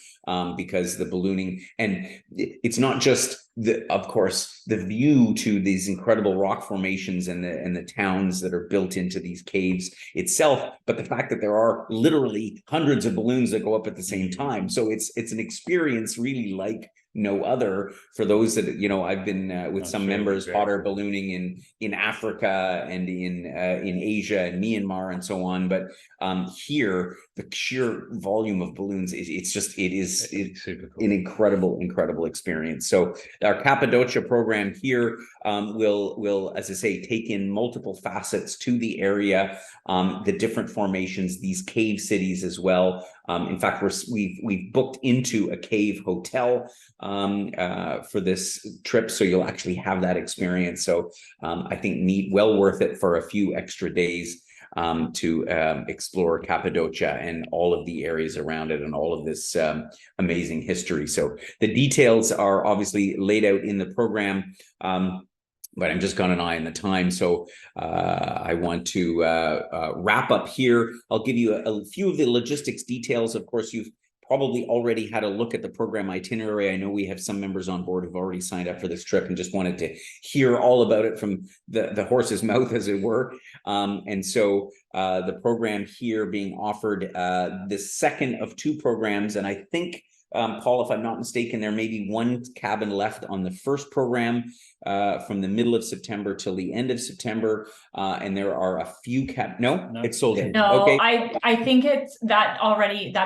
because the ballooning, and it's not just of course the view to these incredible rock formations and the towns that are built into these caves itself, but the fact that there are literally hundreds of balloons that go up at the same time. So it's an experience really like no other for those that, I've been with some members hot air ballooning in Africa and in Asia and Myanmar and so on, but here the sheer volume of balloons it's super cool. An incredible experience. So our Cappadocia program here will, as I say, take in multiple facets to the area, the different formations, these cave cities as well. In fact, we've booked into a cave hotel for this trip, so you'll actually have that experience. So I think well worth it for a few extra days to explore Cappadocia and all of the areas around it and all of this amazing history. So the details are obviously laid out in the program. But I'm just got an eye on the time, so I want to wrap up here. I'll give you a few of the logistics details. Of course, you've probably already had a look at the program itinerary. I know we have some members on board who've already signed up for this trip and just wanted to hear all about it from the horse's mouth, as it were. And so the program here being offered, the second of two programs, and I think, Paul, if I'm not mistaken, there may be one cabin left on the first program from the middle of September till the end of September, and there are a few No, it's sold out. No, okay. I think it's that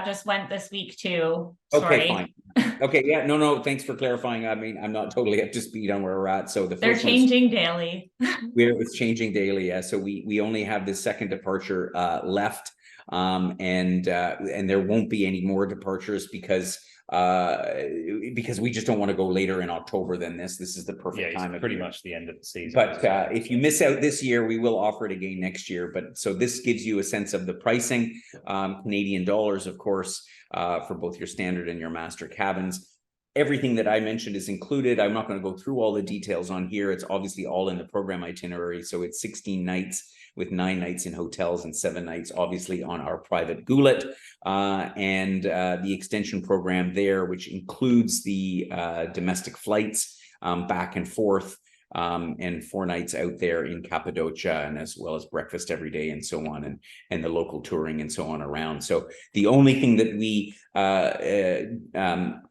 just went this week too. Sorry. Okay, fine. Okay, yeah, no, thanks for clarifying. I mean, I'm not totally up to speed on where we're at. So they're changing daily. It's changing daily, yeah. So we only have this second departure left, and there won't be any more departures because we just don't want to go later in October than this. This is the perfect time of pretty year. much the end of the season. But if you miss out this year, we will offer it again next year. But so this gives you a sense of the pricing, Canadian dollars, of course, for both your standard and your master cabins. Everything that I mentioned is included. I'm not going to go through all the details on here. It's obviously all in the program itinerary. So it's 16 nights with 9 nights in hotels and 7 nights, obviously, on our private gulet, and the extension program there, which includes the domestic flights back and forth, and 4 nights out there in Cappadocia, and as well as breakfast every day and so on, and the local touring and so on around. So the only thing that we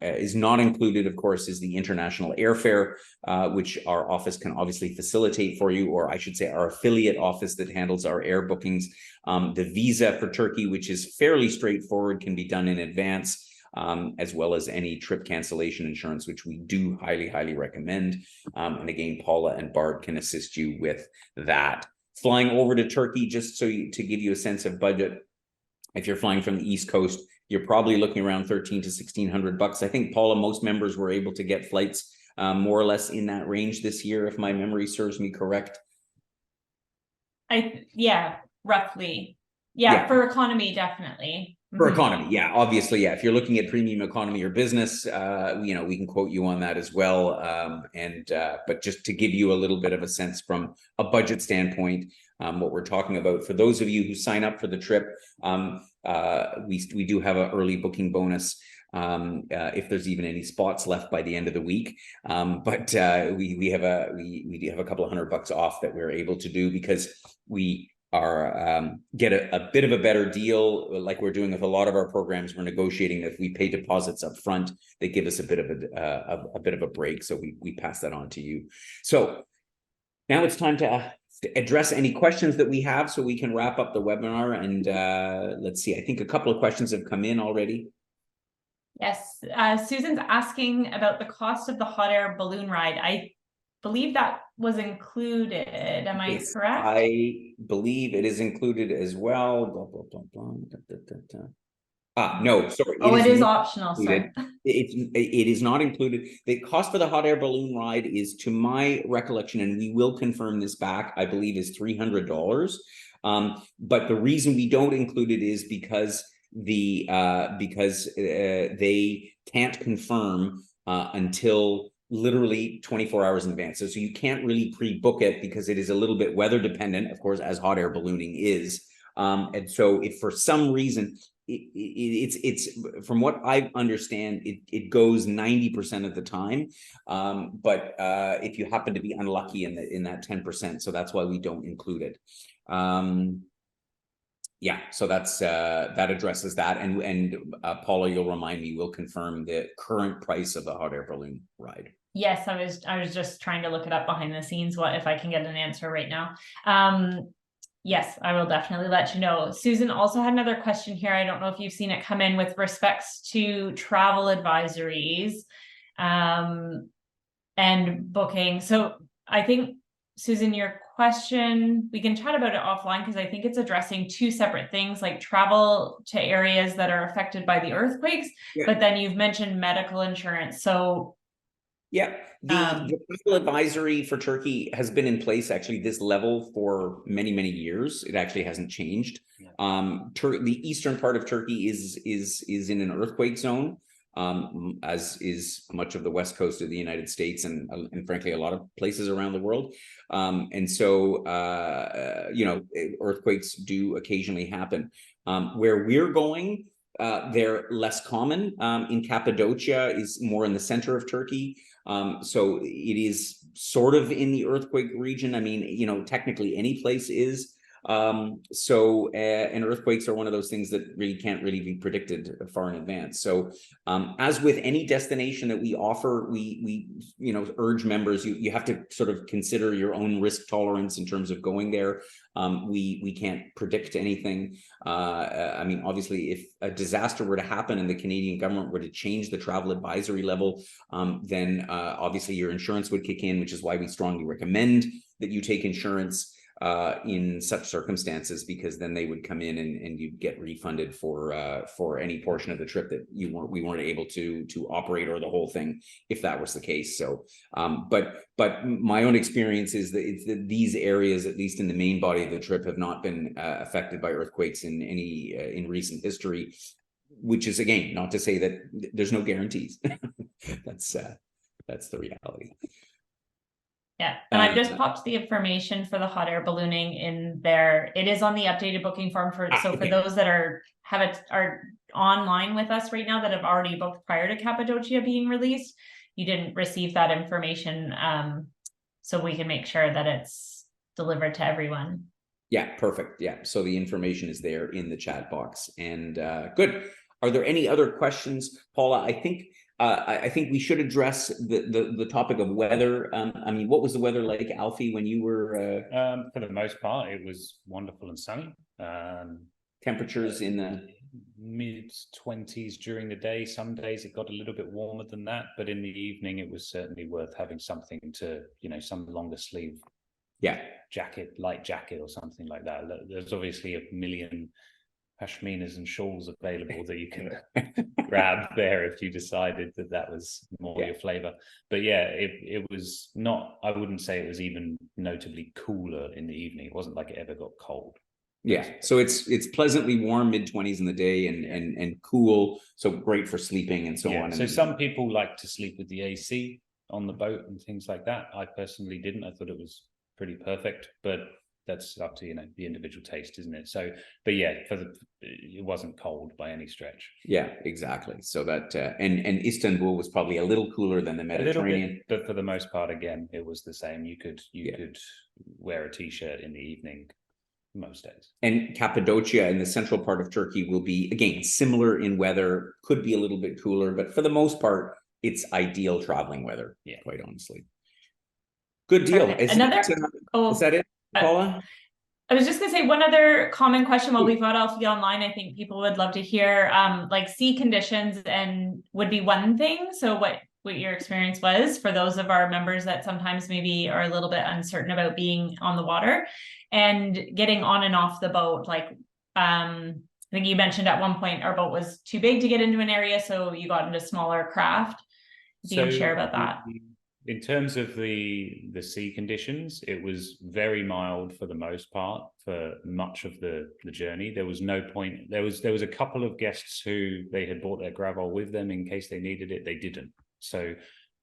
is not included, of course, is the international airfare, which our office can obviously facilitate for you, or I should say our affiliate office that handles our air bookings. The visa for Turkey, which is fairly straightforward, can be done in advance, as well as any trip cancellation insurance, which we do highly recommend. And again, Paula and Bart can assist you with that. Flying over to Turkey, just so to give you a sense of budget, if you're flying from the East Coast, you're probably looking around $1,300 to $1,600. I think, Paula, most members were able to get flights more or less in that range this year, if my memory serves me correct. Yeah, roughly. Yeah, for economy, definitely. For economy, yeah, obviously, yeah. If you're looking at premium economy or business, you know, we can quote you on that as well. But just to give you a little bit of a sense from a budget standpoint, what we're talking about, for those of you who sign up for the trip, we do have an early booking bonus, if there's even any spots left by the end of the week. But we do have a couple of $100 off that we're able to do, because we are get a bit of a better deal, like we're doing with a lot of our programs. We're negotiating that if we pay deposits up front, they give us a bit of a break, so we pass that on to you. So now it's time to address any questions that we have, so we can wrap up the webinar. And let's see, I think a couple of questions have come in already. Yes, Susan's asking about the cost of the hot air balloon ride. I believe that was included. Am I correct? I believe it is included as well. No, sorry. It is optional. Sorry. It is not included. The cost for the hot air balloon ride is, to my recollection, and we will confirm this back, I believe is $300. But the reason we don't include it is because they can't confirm until literally 24 hours in advance. So you can't really pre-book it, because it is a little bit weather dependent, of course, as hot air ballooning is. And so if for some reason, it's from what I understand, it goes 90% of the time. But if you happen to be unlucky in that 10%, so that's why we don't include it. Yeah, so that's that addresses that. And Paula, you'll remind me, we'll confirm the current price of the hot air balloon ride. Yes, I was just trying to look it up behind the scenes, what if I can get an answer right now. Yes, I will definitely let you know. Susan also had another question here. I don't know if you've seen it come in with respects to travel advisories and booking. So I think, Susan, your question, we can chat about it offline, because I think it's addressing two separate things, like travel to areas that are affected by the earthquakes, but then you've mentioned medical insurance. So yeah, the travel advisory for Turkey has been in place, actually, this level for many years. It actually hasn't changed. The eastern part of Turkey is in an earthquake zone, as is much of the west coast of the United States, and frankly a lot of places around the world. And so you know, earthquakes do occasionally happen. Where we're going, they're less common. In Cappadocia is more in the center of Turkey. So it is sort of in the earthquake region. I mean, you know, technically any place is. And earthquakes are one of those things that really can't really be predicted far in advance. So as with any destination that we offer, we you know, urge members, you have to sort of consider your own risk tolerance in terms of going there. We can't predict anything. I mean, obviously, if a disaster were to happen and the Canadian government were to change the travel advisory level, then obviously your insurance would kick in, which is why we strongly recommend that you take insurance in such circumstances, because then they would come in and you'd get refunded for any portion of the trip that we weren't able to operate, or the whole thing, if that was the case. So but my own experience is that it's that these areas, at least in the main body of the trip, have not been affected by earthquakes in recent history, which is, again, not to say that there's no guarantees. That's the reality. Yeah, and I've just popped the information for the hot air ballooning in there. It is on the updated booking form for so for those that are online with us right now that have already booked prior to Cappadocia being released, you didn't receive that information, so we can make sure that it's delivered to everyone. Yeah, perfect. Yeah, so the information is there in the chat box, and good. Are there any other questions, Paula? I think we should address the topic of weather. I mean, what was the weather like, Alfie, when you were? For the most part, it was wonderful and sunny. Temperatures in the mid-20s during the day. Some days it got a little bit warmer than that, but in the evening it was certainly worth having something to, some longer sleeve jacket, light jacket or something like that. There's obviously a million pashminas and shawls available that you can grab there if you decided that was more your flavor. But yeah, it was not, I wouldn't say it was even notably cooler in the evening. It wasn't like it ever got cold. Yeah, so it's pleasantly warm, mid-20s in the day, and cool, so great for sleeping and so on. So some people like to sleep with the AC on the boat and things like that. I personally didn't. I thought it was pretty perfect, but that's up to the individual taste, isn't it? So, but yeah, it wasn't cold by any stretch. Yeah, exactly. So that and Istanbul was probably a little cooler than the Mediterranean, a little bit, but for the most part, again, it was the same. You could wear a t-shirt in the evening most days. And Cappadocia in the central part of Turkey will be, again, similar in weather, could be a little bit cooler, but for the most part, it's ideal traveling weather, quite honestly. Good deal. Is that it, Paula? I was just going to say one other common question while we've got Alfie online. I think people would love to hear, like sea conditions and would be one thing. So what your experience was for those of our members that sometimes maybe are a little bit uncertain about being on the water and getting on and off the boat. Like, I think you mentioned at one point our boat was too big to get into an area, so you got into smaller craft. If you can share about that. In terms of the sea conditions, it was very mild for the most part for much of the journey. There was no point. There was a couple of guests who they had brought their gravel with them in case they needed it. They didn't. So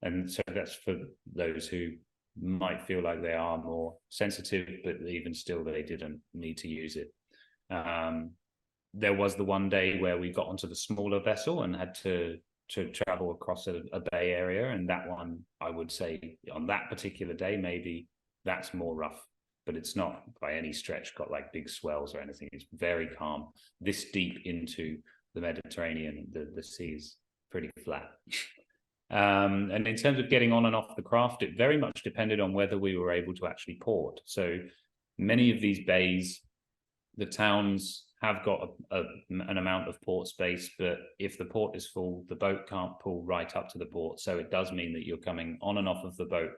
that's for those who might feel like they are more sensitive, but even still they didn't need to use it. There was the one day where we got onto the smaller vessel and had to travel across a bay area, and that one, I would say on that particular day, maybe that's more rough, but it's not by any stretch got like big swells or anything. It's very calm. This deep into the Mediterranean, the sea's pretty flat. And in terms of getting on and off the craft, it very much depended on whether we were able to actually port. So many of these bays, the towns have got an amount of port space, but if the port is full, the boat can't pull right up to the port. So it does mean that you're coming on and off of the boat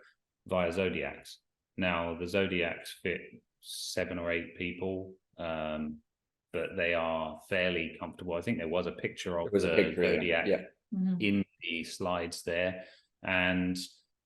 via Zodiacs. Now, the Zodiacs fit 7 or 8 people, but they are fairly comfortable. I think there was a picture of the Zodiac in the slides there, and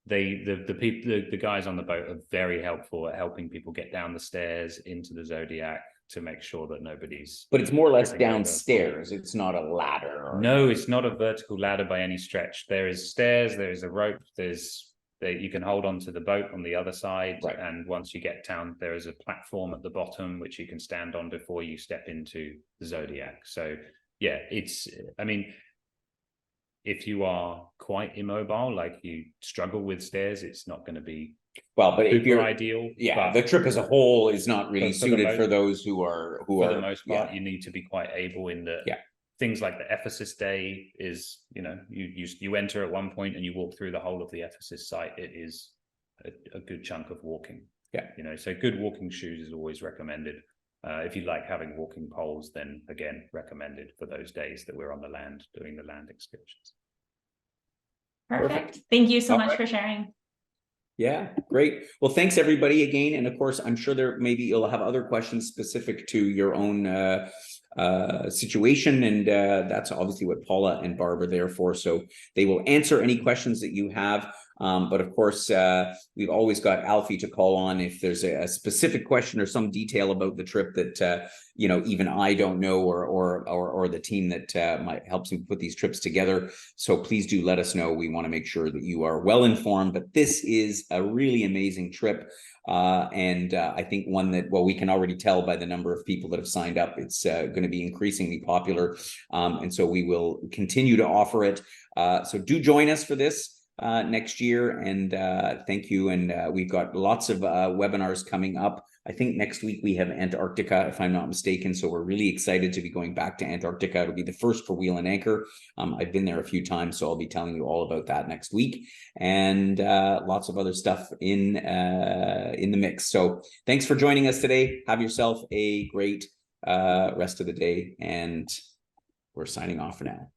the guys on the boat are very helpful at helping people get down the stairs into the Zodiac to make sure that nobody's. But it's more or less downstairs. It's not a ladder. No, it's not a vertical ladder by any stretch. There is stairs. There is a rope. You can hold on to the boat on the other side, and once you get down, there is a platform at the bottom which you can stand on before you step into the Zodiac. So yeah, if you are quite immobile, like you struggle with stairs, it's not going to be but if you're ideal. The trip as a whole is not really suited for those who are for the most part. You need to be quite able in the things like the Ephesus day is, you enter at one point and you walk through the whole of the Ephesus site. It is a good chunk of walking. So good walking shoes is always recommended. If you like having walking poles, then again, recommended for those days that we're on the land doing the land excursions. Perfect. Thank you so much for sharing. Yeah, great. Well, thanks everybody again. And of course, I'm sure maybe you'll have other questions specific to your own situation. And that's obviously what Paula and Barb are there for. So they will answer any questions that you have. But of course, we've always got Alfie to call on if there's a specific question or some detail about the trip that even I don't know, or the team that might helps me put these trips together. So please do let us know. We want to make sure that you are well informed. But this is a really amazing trip. And I think one that, well, we can already tell by the number of people that have signed up, it's going to be increasingly popular. And so we will continue to offer it. So do join us for this next year. And thank you. And we've got lots of webinars coming up. I think next week we have Antarctica, if I'm not mistaken. So we're really excited to be going back to Antarctica. It'll be the first for Wheel and Anchor. I've been there a few times, so I'll be telling you all about that next week, and lots of other stuff in the mix. So thanks for joining us today. Have yourself a great rest of the day, and we're signing off for now.